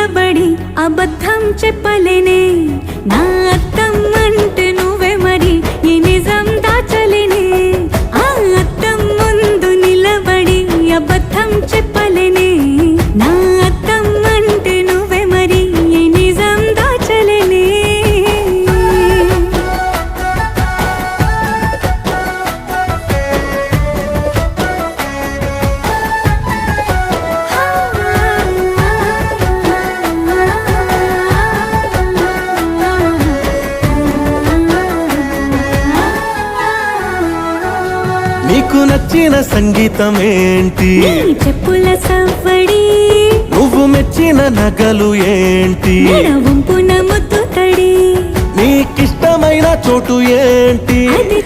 నిలబడి అబద్ధం చెప్పలేనే నా అద్దం అంటే నువ్వే మరి ఈ నిజం దాచలేనే ఆ అద్దం ముందు నిలబడి అబద్ధం చెప్పలేనే నా అద్దం అంటే నువ్వే మరి ఈ నిజం దాచలేనే నీకు నచ్చిన సంగీతం ఏంటి నీ చెప్పుల సవ్వడి నువ్వు మెచ్చిన నగలు ఏంటి వంపున ముద్దు తడి నీకిష్టమైన చోటు ఏంటి అది